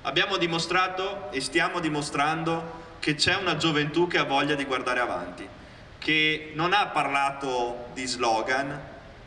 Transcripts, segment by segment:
Abbiamo dimostrato e stiamo dimostrando che c'è una gioventù che ha voglia di guardare avanti, che non ha parlato di slogan,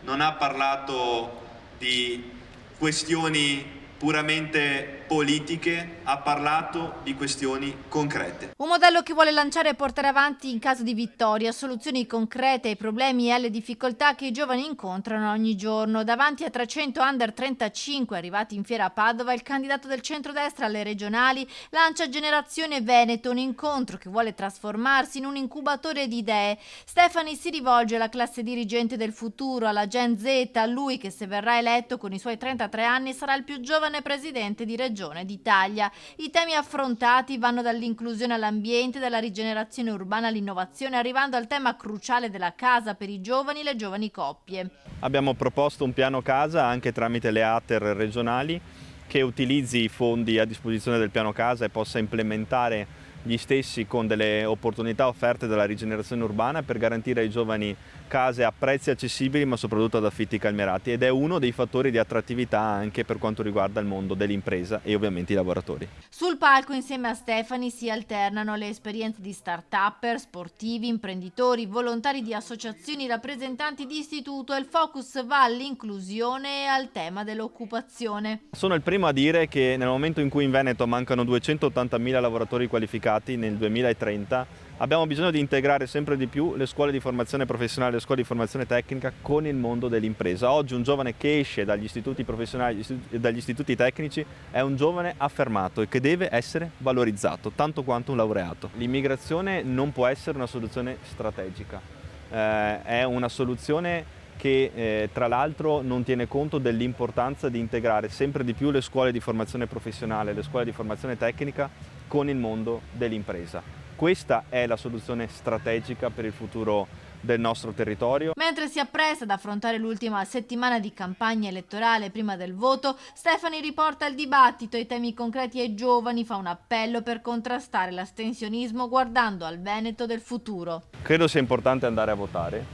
non ha parlato di questioni puramente politiche, ha parlato di questioni concrete. Un modello che vuole lanciare e portare avanti in caso di vittoria soluzioni concrete ai problemi e alle difficoltà che i giovani incontrano ogni giorno. Davanti a 300 under 35 arrivati in fiera a Padova, il candidato del centrodestra alle regionali lancia Generazione Veneto, un incontro che vuole trasformarsi in un incubatore di idee. Stefani si rivolge alla classe dirigente del futuro, alla Gen Z, a lui che, se verrà eletto con i suoi 33 anni, sarà il più giovane presidente di regione d'Italia. I temi affrontati vanno dall'inclusione all'ambiente, dalla rigenerazione urbana all'innovazione, arrivando al tema cruciale della casa per i giovani e le giovani coppie. Abbiamo proposto un piano casa anche tramite le ATER regionali che utilizzi i fondi a disposizione del piano casa e possa implementare gli stessi con delle opportunità offerte dalla rigenerazione urbana per garantire ai giovani case a prezzi accessibili ma soprattutto ad affitti calmierati, ed è uno dei fattori di attrattività anche per quanto riguarda il mondo dell'impresa e ovviamente i lavoratori. Sul palco insieme a Stefani si alternano le esperienze di start-upper, sportivi, imprenditori, volontari di associazioni, rappresentanti di istituto, e il focus va all'inclusione e al tema dell'occupazione. Sono il primo a dire che nel momento in cui in Veneto mancano 280.000 lavoratori qualificati nel 2030, abbiamo bisogno di integrare sempre di più le scuole di formazione professionale, le scuole di formazione tecnica con il mondo dell'impresa. Oggi un giovane che esce dagli istituti professionali e dagli istituti tecnici è un giovane affermato e che deve essere valorizzato, tanto quanto un laureato. L'immigrazione non può essere una soluzione strategica, è una soluzione che tra l'altro non tiene conto dell'importanza di integrare sempre di più le scuole di formazione professionale, le scuole di formazione tecnica con il mondo dell'impresa. Questa è la soluzione strategica per il futuro del nostro territorio. Mentre si appresta ad affrontare l'ultima settimana di campagna elettorale prima del voto, Stefani riporta il dibattito e i temi concreti ai giovani, fa un appello per contrastare l'astensionismo guardando al Veneto del futuro. Credo sia importante andare a votare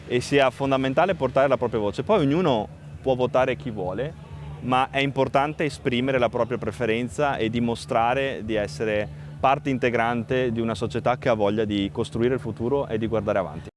e sia fondamentale portare la propria voce. Poi ognuno può votare chi vuole, ma è importante esprimere la propria preferenza e dimostrare di essere parte integrante di una società che ha voglia di costruire il futuro e di guardare avanti.